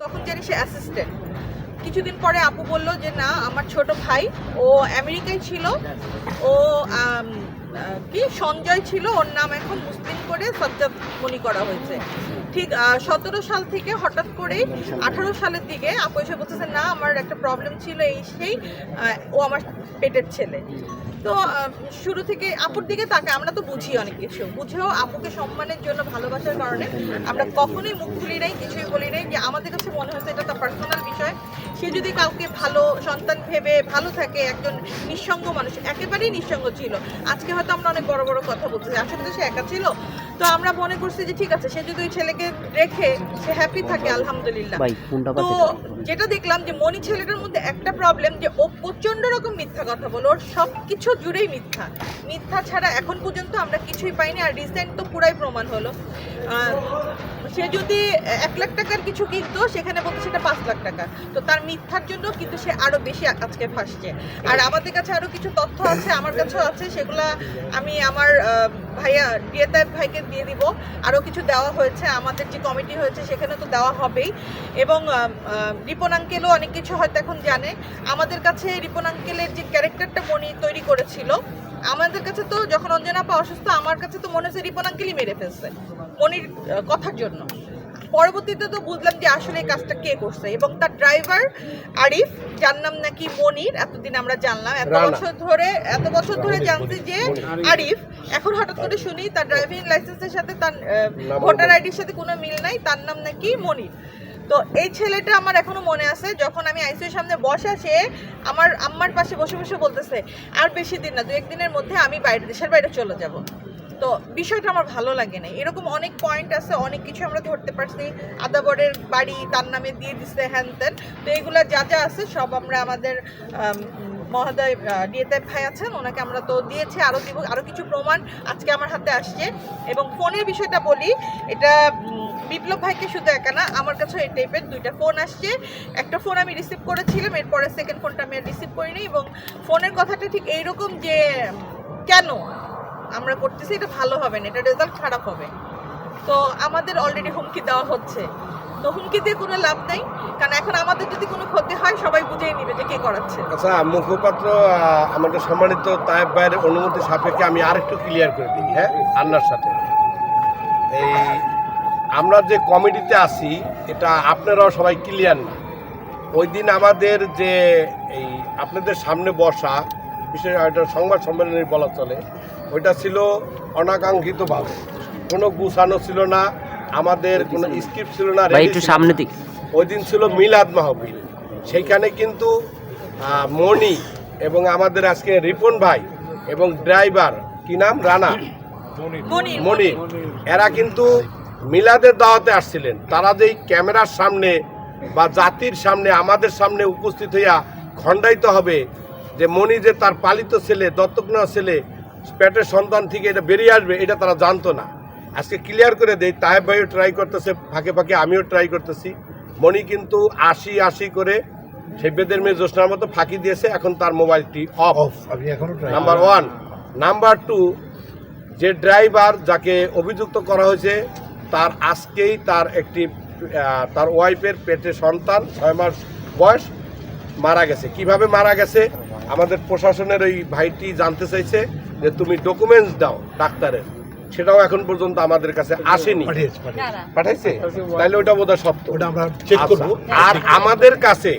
তখন জানি সে অ্যাসিস্ট্যান্ট। কিছুদিন পরে আপু বললো যে না, আমার ছোট ভাই ও আমেরিকায় ছিল, ও কি সঞ্জয় ছিল ওর নাম, এখন মুসলিম করে সাজ্জাদ মনি করা হয়েছে। ঠিক 17 সাল থেকে হঠাৎ করেই 18 সালের দিকে আপু এসে বলতেছে না আমার একটা প্রবলেম ছিল এই সেই, ও আমার পেটের ছেলে। তো শুরু থেকে আপুর দিকে তাকে আমরা তো বুঝি অনেক কিছু, বুঝেও আপুকে সম্মানের জন্য ভালোবাসার কারণে আমরা কখনোই মুখ খুলি নাই, কিছুই বলি নাই। যে আমাদের কাছে মনে হচ্ছে এটা তার পার্সোনাল বিষয়, সে যদি কাউকে ভালো সন্তান ভেবে ভালো থাকে, একজন নিঃসঙ্গ মানুষ, একেবারেই নিঃসঙ্গ ছিল। আজকে হয়তো আমরা অনেক বড় বড় কথা বলছি, আসলে তো সে একা ছিল। তো আমরা মনে করছি যে ঠিক আছে, সে যদি ওই ছেলেকে রেখে সে হ্যাপি থাকে আলহামদুলিল্লাহ। তো যেটা দেখলাম যে মনি ছেলেটার মধ্যে একটা প্রবলেম, যে ও প্রচন্ড রকম মিথ্যা কথা বলে, ওর সব কিছু জুড়েই মিথ্যা। মিথ্যা ছাড়া এখন পর্যন্ত আমরা কিছুই পাইনি। আর রিসেন্ট তো পুরাই প্রমাণ হলো, সে যদি 1 লাখ টাকার কিছু কিনতো, সেখানে বলতো সেটা 5 লাখ টাকা। তো তার মিথ্যার জন্য কিন্তু সে আরো বেশি আজকে ফাঁসছে। আর আমাদের কাছে আরো কিছু তথ্য আছে, আমার কাছেও আছে, সেগুলা আমি আমার ভাইয়া ডিএতাব ভাইকে দিয়ে দিব। আরও কিছু দেওয়া হয়েছে, আমাদের যে কমিটি হয়েছে সেখানে তো দেওয়া হবেই। এবং রিপন আঙ্কেলও অনেক কিছু হয়তো এখন জানে। আমাদের কাছে রিপন আঙ্কেলের যে ক্যারেক্টারটা মনি তৈরি করেছিল, আমাদের কাছে তো যখন অঞ্জনা আপা অসুস্থ, আমার কাছে তো মনে হচ্ছে রিপন আঙ্কেলই মেরে ফেলছে মনির কথার জন্য। পরবর্তীতে তো বুঝলাম যে আসলে এই কাজটা কে করছে, এবং তার ড্রাইভার আরিফ, যার নাম নাকি মনির, এতদিন আমরা জানলাম, এত বছর ধরে জানছি যে আরিফ। এখন হঠাৎ করে শুনি তার ড্রাইভিং লাইসেন্সের সাথে তার ভোটার আইডির সাথে কোনো মিল নাই, তার নাম নাকি মনির। তো এই ছেলেটা আমার এখনো মনে আছে, যখন আমি আইসিইউর সামনে বসা, সে আমার আম্মার পাশে বসে বসে বলতেছে আর বেশি দিন না, 2-1 দিনের মধ্যে আমি দেশের বাইরে চলে যাব। তো বিষয়টা আমার ভালো লাগে না। এরকম অনেক পয়েন্ট আছে, অনেক কিছু আমরা ধরতে পারছি। আদাবরের বাড়ি তার নামে দিয়ে দিচ্ছে, হ্যান ত্যান। তো এগুলা যা যা আছে সব আমরা আমাদের মহোদয় ডিএতাব ভাই আছেন, ওনাকে আমরা তো দিয়েছি, আরও দিব। আরও কিছু প্রমাণ আজকে আমার হাতে আসছে। এবং ফোনের বিষয়টা বলি, এটা বিপ্লব ভাইকে শুধু একা না, আমার কাছে এই টাইপের 2টা ফোন আসছে। একটা ফোন আমি রিসিভ করেছিলাম, এরপরে সেকেন্ড ফোনটা আমি আর রিসিভ করিনি। এবং ফোনের কথাটা ঠিক এইরকম যে কেন আমরা করতেছি, এটা ভালো হবে না, এটা রেজাল্ট খারাপ হবে। তো আমাদের অলরেডি হুমকি দেওয়া হচ্ছে। তো হুমকি দিয়ে কোনো লাভ নাই, কারণ এখন আমাদের যদি কোনো ক্ষতি হয় সবাই বুঝেই নিবে যে কে করাচ্ছে। আচ্ছা, মুখপাত্র আমাদের সম্মানিত তায়েব ভাইয়ের অনুমতি সাপেক্ষে আমি আরেকটু ক্লিয়ার করে দিই। হ্যাঁ, আন্নার সাথে এই আমরা যে কমিটিতে আছি, এটা আপনারাও সবাই ক্লিয়ার না। ওই দিন আমাদের যে এই আপনাদের সামনে বসা, বিশেষ একটা সংবাদ সম্মেলনে বলা চলে, ওইটা ছিল অনাকাঙ্ক্ষিতভাবে, কোনো গুছানো ছিল না, আমাদের কোনো স্ক্রিপ্ট ছিল না। একটু সামনে দিকে ওই দিন ছিল মিলাদ মাহফিল। সেইখানে কিন্তু মনি এবং আমাদের আজকে রিপন ভাই এবং ড্রাইভার, কি নাম, রানা, মনির, এরা কিন্তু মিলাদের দাওয়াতে আসছিলেন। তারা যেই ক্যামেরার সামনে বা জাতির সামনে আমাদের সামনে উপস্থিত হইয়া খণ্ডায়িত হবে যে মনি যে তার পালিত ছেলে, দত্তক নেওয়া ছেলে, পেটের সন্তান থেকে এটা বেরিয়ে আসবে, এটা তারা জানতো না। আজকে ক্লিয়ার করে দেই, তাহেব ভাইও ট্রাই করতেছে, ফাঁকে ফাঁকে আমিও ট্রাই করতেছি। মনি কিন্তু 80 করে সেই বেদের মেয়ে জ্যোৎস্নার মতো ফাঁকি দিয়েছে। এখন তার মোবাইলটি অফ, নাম্বার 1। নাম্বার 2, যে ড্রাইভার যাকে অভিযুক্ত করা হয়েছে, তার আজকেই তার ওয়াইফের পেটে সন্তান 6 মাস বয়স, মারা গেছে। কিভাবে মারা গেছে আমাদের প্রশাসনের ওই ভাইটি জানতে চাইছে যে তুমি ডকুমেন্টস দাও ডাক্তারের, সেটাও এখন পর্যন্ত আমাদের কাছে আসেনি। পাঠাইছে? তাহলে ওটা বোধহয় সত্য, ওটা আমরা চেক করব। আর আমাদের কাছে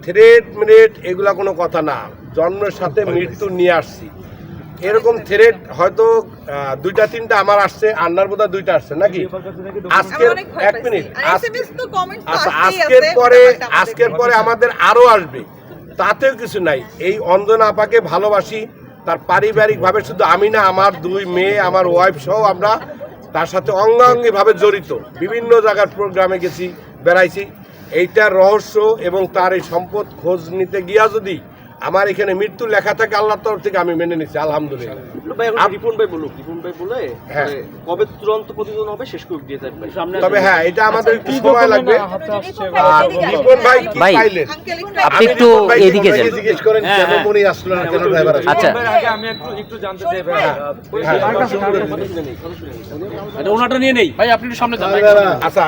থ্রেট মিনিট এগুলা কোনো কথা না, জন্মের সাথে মৃত্যু নিয়ে আসছি। এরকম থ্রেট হয়তো 2-3টা আমার আসছে, আন্নার বোধহয় 2টা আসছে নাকি? আজকের 1 মিনিট, আচ্ছা, আজকের পরে আমাদের আরো আসবে, তাতেও কিছু নাই। এই অঞ্জনা আপাকে ভালোবাসি, তার পারিবারিকভাবে শুধু আমি না, আমার 2 মেয়ে, আমার ওয়াইফ সহ আমরা তার সাথে অঙ্গাঙ্গিভাবে জড়িত। বিভিন্ন জায়গার প্রোগ্রামে গেছি, বেড়াইছি। এইটার রহস্য এবং তার এই সম্পদ খোঁজ নিতে গিয়া যদি আমার এখানে মৃত্যু লেখা থাকে আল্লাহর তরফ থেকে, আমি মেনে নিচ্ছি আলহামদুলিল্লাহ। ভাই এখন রিপন ভাই বলে হ্যাঁ। কবে চূড়ান্ত প্রতিবেদন হবে শেষ করে দিয়ে থাকবে সামনে। তবে হ্যাঁ, এটা আমাদের একটু সময় লাগবে। আর রিপন ভাই কি ভাই, পাইলেন আপনি একটু এদিকে যান। জিজ্ঞেস করেন কেন মনে আসলো না, কেন ড্রাইভার আসলো। আচ্ছা আমি একটু জানতে চাই ভাই, ওনাটা নিয়ে নেই ভাই, আপনি একটু সামনে যান। আচ্ছা,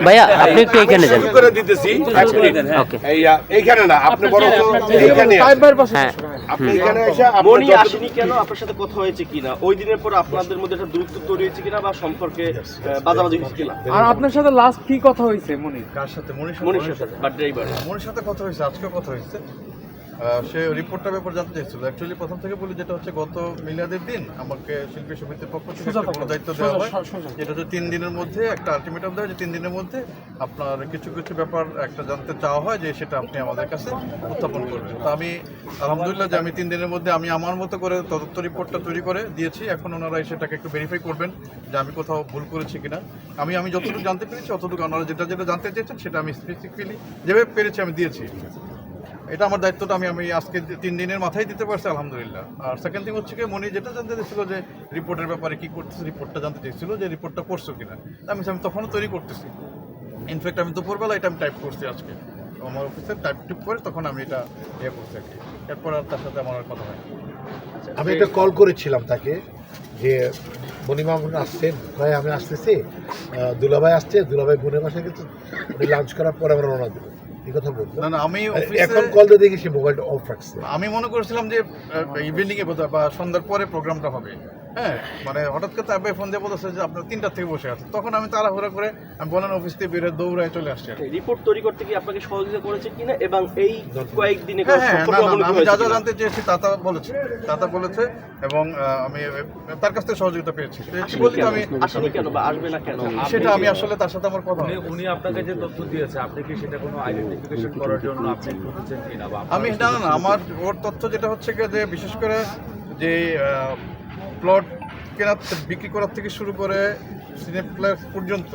ভাইয়া আপনি একটু এখানে যান। শুরু করে দিতেছি। ওকে এইখানে না, আপনি বরং এইখানে হ্যাঁ আপনি এখানে এসে মনি আসেনি কেন, আপনার সাথে কথা হয়েছে কিনা, ওই দিনের পর আপনাদের মধ্যে একটা দূরত্ব তৈরি হয়েছে কিনা বা সম্পর্কে বাজাবাজি হয়েছে কিনা? আর আপনার সাথে লাস্ট কি কথা হয়েছে মনির? কার সাথে? মনির সাথে বা ড্রাইভার? মনির সাথে কথা হয়েছে, আজকেও কথা হয়েছে। সে রিপোর্টটার ব্যাপার জানতে চাইছিল। অ্যাকচুয়ালি প্রথম থেকে বলি, যেটা হচ্ছে গত মিলাদের দিন আমাকে শিল্পী সমিতির পক্ষ থেকে একটা বড় দায়িত্ব দেওয়া হয়, যেটা হচ্ছে 3 দিনের মধ্যে একটা আলটিমেটাম দেওয়া হয় যে 3 দিনের মধ্যে আপনার কিছু কিছু ব্যাপার একটা জানতে চাওয়া হয়, যে সেটা আপনি আমাদের কাছে উত্থাপন করবেন। তো আমি আলহামদুলিল্লাহ যে আমি 3 দিনের মধ্যে আমি আমার মতো করে তদন্ত রিপোর্টটা তৈরি করে দিয়েছি। এখন ওনারা সেটাকে একটু ভেরিফাই করবেন যে আমি কোথাও ভুল করেছি কিনা। আমি যতটুকু জানতে পেরেছি অতটুকু, ওনারা যেটা যেটা জানতে চেয়েছেন সেটা আমি স্পেসিফিকলি যেভাবে পেরেছি আমি দিয়েছি। এটা আমার দায়িত্বটা আমি আজকে 3 দিনের মাথায় দিতে পারছি আলহামদুলিল্লাহ। আর সেকেন্ড থিং হচ্ছে কি, মনি যেটা জানতে চাইছিল যে রিপোর্টের ব্যাপারে কি করতেছে, রিপোর্টটা জানতে চাইছিল যে রিপোর্টটা করছো কিনা। আমি তখনও তৈরি করতেছি। ইনফ্যাক্ট আমি দুপুরবেলা এটা আমি টাইপ করছি আজকে আমার অফিসে, টাইপ করে তখন আমি এটা করছি আর কি। এরপর আর তার সাথে আমার আর কথা হয়। আমি একটা কল করেছিলাম তাকে যে মণিমা আসছেন, ভাই আমি আসতেছি, দুলাভাই আসছে, দুলাভাই বোনের বাসায় গেছে, উনি লাঞ্চ করার পরে আমরা রওনা দেবো, এই কথা বলবো। না আমি এখন কল দিয়ে দেখি সে মোবাইলটা অফ রাখছে। আমি মনে করেছিলাম যে ইভিনিংয়ে বোধহয় বা সন্ধ্যার পরে প্রোগ্রামটা হবে। হ্যাঁ, মানে হঠাৎ করে তার ভাই ফোন দিয়ে বলেছে যে আপনার 3টার থেকে বসে আছে। তখন আমি তাড়াহুড়া করে আমি বলেন অফিস থেকে বেরোয় দৌড়ায় চলে আসছি। রিপোর্ট তৈরি করতে কি আপনাকে সহযোগিতা করেছে কিনা এবং এই কয়েকদিনে আমি যা যা জানতে চেয়েছি তা বলেছে এবং আমি তার কাছ থেকে সহযোগিতা পেয়েছি। আমি আসেনি কেন বা আসবে না কেন সেটা আমি আসলে তার সাথে আমার কথা হয়। উনি আপনাকে যে তথ্য দিয়েছে, আপনি কি সেটা কোনো আইডেন্টিফিকেশন করার জন্য আপনি খুঁজছেন কিনা? বা আমি না আমার ওর তথ্য যেটা হচ্ছে যে বিশেষ করে যে প্লট কেনার বিক্রি করার থেকে শুরু করে সিনেপ্লেক্স পর্যন্ত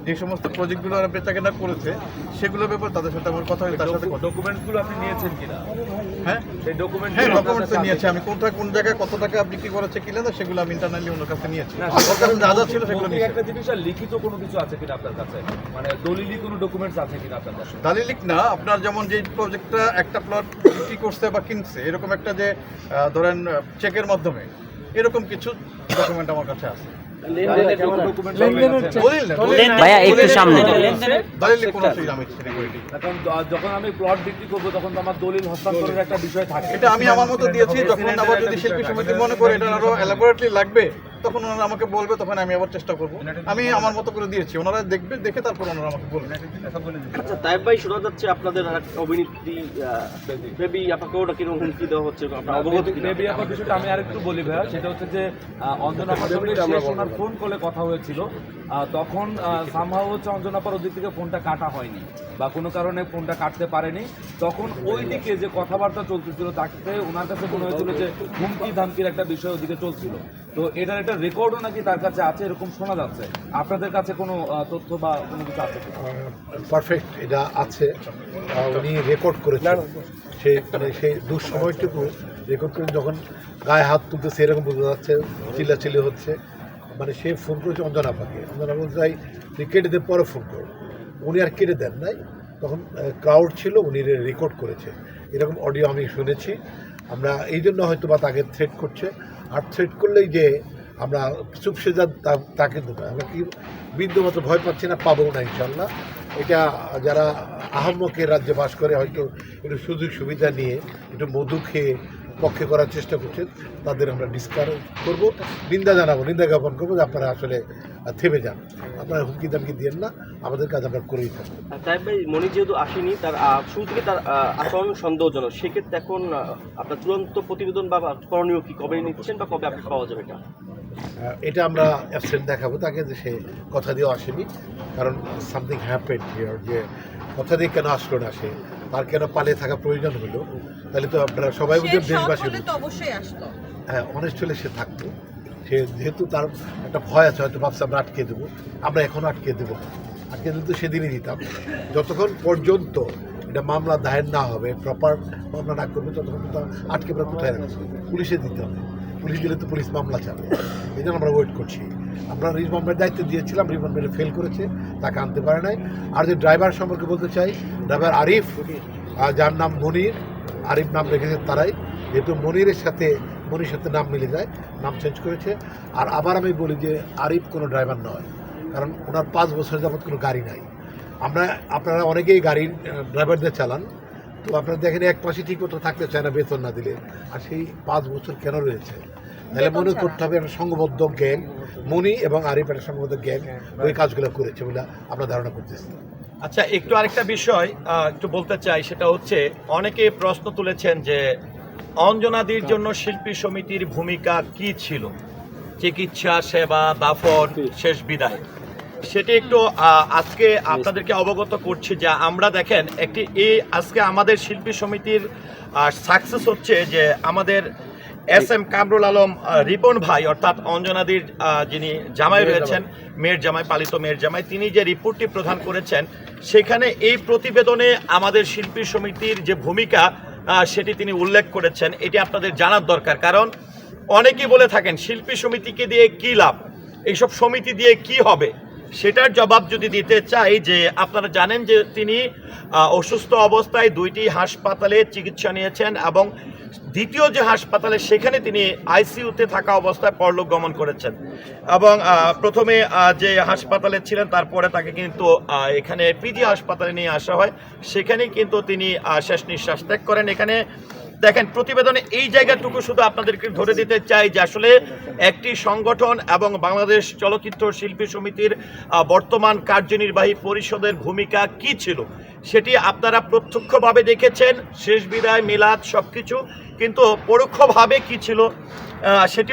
যে সমস্ত প্রজেক্টগুলো ওরা বেচা কেনা করেছে সেগুলোর ব্যাপারে তাদের সাথে আমার কথা হয়। তার সাথে ডকুমেন্টসগুলো আপনি নিয়েছেন কিনা? হ্যাঁ সেই ডকুমেন্ট হ্যাঁ ডকুমেন্টস নিয়েছি আমি, কোন জায়গায় কত টাকা বিক্রি করেছে কিনা সেগুলো আমি ইন্টারনালি ওনার কাছে নিয়েছি। ওর কাছে যা যা ছিল সেগুলো নিয়েছি। একটা জিনিস, আর লিখিত কোনো কিছু আছে কিনা আপনার কাছে, মানে দলিলি কোনো ডকুমেন্টস আছে কিনা আপনার কাছে? দালিলিক না, আপনার যেমন যে প্রজেক্টটা একটা প্লট বিক্রি করছে বা কিনছে এরকম একটা যে ধরেন চেকের মাধ্যমে এরকম কিছু ডকুমেন্ট আমার কাছে আছে। ভাইয়া একটু সামনে যান। দালিলিক কোনো কিছু আমি সেটা করিনি। এখন যখন আমি প্লট বিক্রি করবো তখন তো আমার দলিল হস্তান্তরের একটা বিষয় থাকে। এটা আমি আমার মতো দিয়েছি, যখন আবার যদি শিল্পী সমিতি মনে করে এটা আরো এলাবোরেটলি লাগবে তখন ওনারা আমাকে বলবে, তখন আমি আবার চেষ্টা করব। আমি আমার মতো করে দিয়েছি, ওনারা দেখবে, দেখে তারপর ওনারা আমাকে বলবে। আচ্ছা তাইব ভাই, শোনা যাচ্ছে আপনাদের আর একটা অভিনেত্রী বেবি আপনাকে ওটা কিরকম হুমকি দেওয়া হচ্ছে, আপনার অবগত কিনা? বেবি এখন বিষয়টা আমি আরেকটু বলি ভাইয়া, সেটা হচ্ছে যে অঞ্জনাপার সঙ্গে শেষ ওনার ফোন কলে কথা হয়েছিল, তখন সামহাও হচ্ছে অঞ্জনাপার ওদিক থেকে ফোনটা কাটা হয়নি বা কোনো কারণে ফোনটা কাটতে পারেনি। তখন ওই দিকে যে কথাবার্তা চলতেছিল তাকে ওনার কাছে মনে হয়েছিল যে হুমকি ধামকির একটা বিষয় ওদিকে চলছিল। তো এটার একটা রেকর্ডও নাকি তার কাছে আছে, এরকম শোনা যাচ্ছে। আপনাদের কাছে কোনো তথ্য বা কোনো কিছু আছে? পারফেক্ট, এটা আছে, উনি রেকর্ড করেছেন। সেই মানে সেই দুঃসময়টুকু রেকর্ড করে যখন গায়ে হাত তুলতেছে এরকম বোঝা যাচ্ছে, চিল্লাচিল্লি হচ্ছে। মানে সে ফোন করেছে অঞ্জনাপাকে, অঞ্জনা বলতে চাই তুই কেটে দিয়ে পরে ফোন করো। উনি আর কেটে দেন নাই, তখন ক্রাউড ছিল, উনি রেকর্ড করেছে। এরকম অডিও আমি শুনেছি। আমরা এই জন্য হয়তো বা তাকে থ্রেট করছে। আর থ্রেট করলেই যে আমরা চুপসে যা তাকে দেবো, আমরা কি বিন্দুমাত্র ভয় পাচ্ছি না, পাবো না ইনশাল্লাহ। এটা যারা আহম্মকের রাজ্যে বাস করে হয়তো একটু সুযোগ সুবিধা নিয়ে একটু মধু খেয়ে পক্ষে করার চেষ্টা করছেন, তাদের আমরা ডিসকারেজ করবো, নিন্দা জানাবো, নিন্দা জ্ঞাপন করবো যে আপনারা আসলে থেমে যান, আপনারা হুমকি দামকি দিয়েন না, আমাদের কাজ আমরা করেই থাকবো। তাইব ভাই, মনি যেহেতু আসেনি, তার শুরু থেকে তার আচরণ সন্দেহজনক, সেক্ষেত্রে এখন আপনার চূড়ান্ত প্রতিবেদন বা করণীয় কি, কবে নিচ্ছেন বা কবে আপনি পাওয়া যাবে এটা? এটা আমরা অ্যাবসেন্ট দেখাবো তাকে যে সে কথা দিয়েও আসেনি, কারণ সামথিং হ্যাপেন হিয়ার, যে কথা দিয়ে কেন আসলো না, সে তার কেন পালিয়ে থাকা প্রয়োজন হলো, তাহলে তো আপনারা সবাই বুঝবেন, দেশবাসী অবশ্যই আসতো। হ্যাঁ, অনেস্ট হলে সে থাকতো। সে যেহেতু তার একটা ভয় আছে, হয়তো ভাবছে আমরা আটকে দেবো, আমরা এখনও আটকে দেবো, আটকে দিলে তো সেদিনই দিতাম। যতক্ষণ পর্যন্ত এটা মামলা দায়ের না হবে, প্রপার মামলা না করবে, ততক্ষণ তো আটকে পড়ে কোথায় রাখছে, পুলিশে দিতে হবে। পুলিশ দিলে তো পুলিশ মামলা চাবে, এই জন্য আমরা ওয়েট করছি। আমরা রিমান্ডের দায়িত্ব দিয়েছিলাম, রিমান্ডে ফেল করেছে, তাকে আনতে পারে নাই। আর যে ড্রাইভার সম্পর্কে বলতে চাই, ড্রাইভার আরিফ, যার নাম মনির, আরিফ নাম রেখেছে তারাই, যেহেতু মনির সাথে নাম মিলে যায়, নাম চেঞ্জ করেছে। আর আবার আমি বলি যে আরিফ কোনো ড্রাইভার নয়, কারণ ওনার 5 বছর যাবৎ কোনো গাড়ি নাই। আপনারা অনেকেই গাড়ির ড্রাইভারদের চালান, তো আপনারা দেখেন এক পাশে ঠিক মতো থাকতে চায় না বেতন না দিলে, আর সেই 5 বছর কেন রয়েছে? তাহলে মনে করতে হবে একটা সংঘবদ্ধ গ্যাং, মনি এবং আরিফ একটা সংঘবদ্ধ গ্যাং ওই কাজগুলো করেছে বলে আমরা ধারণা করতেছি। আচ্ছা, একটু আরেকটা বিষয় একটু বলতে চাই, সেটা হচ্ছে অনেকে প্রশ্ন তুলেছেন যে অঞ্জনাদির জন্য শিল্পী সমিতির ভূমিকা কি ছিল, চিকিৎসা, সেবা, দাফন, শেষ বিদায়। সেটি একটু আজকে আপনাদেরকে অবগত করছি যে আমরা দেখেন আজকে আমাদের শিল্পী সমিতির সাকসেস হচ্ছে যে আমাদের SM কামরুল আলম রিপন ভাই, অর্থাৎ অঞ্জনাদির যিনি জামাই রয়েছেন, মেয়ের জামাই, পালিত মেয়ের জামাই, তিনি যে রিপোর্টটি প্রদান করেছেন, সেখানে এই প্রতিবেদনে আমাদের শিল্পী সমিতির যে ভূমিকা সেটি তিনি উল্লেখ করেছেন। এটি আপনাদের জানার দরকার, কারণ অনেকেই বলে থাকেন শিল্পী সমিতিকে দিয়ে কী লাভ, এইসব সমিতি দিয়ে কি হবে। সেটার জবাব যদি দিতে চাই যে আপনারা জানেন যে তিনি অসুস্থ অবস্থায় 2টি হাসপাতালে চিকিৎসা নিয়েছেন, এবং দ্বিতীয় যে হাসপাতালে সেখানে তিনি ICUতে থাকা অবস্থায় পরলোক গমন করেছেন। এবং প্রথমে যে হাসপাতালে ছিলেন, তারপরে তাকে কিন্তু এখানে PG হাসপাতালে নিয়ে আসা হয়, সেখানেই কিন্তু তিনি শেষ নিঃশ্বাস ত্যাগ করেন। এখানে দেখেন প্রতিবেদনে এই জায়গাটুকু শুধু আপনাদেরকে ধরে দিতে চাই যে আসলে একটি সংগঠন এবং বাংলাদেশ চলচ্চিত্র শিল্পী সমিতির বর্তমান কার্যনির্বাহী পরিষদের ভূমিকা কি ছিল সেটি আপনারা প্রত্যক্ষভাবে দেখেছেন, শেষ বিদায়, মিলাদ, সবকিছু, কিন্তু পরোক্ষভাবে কি ছিল সেটি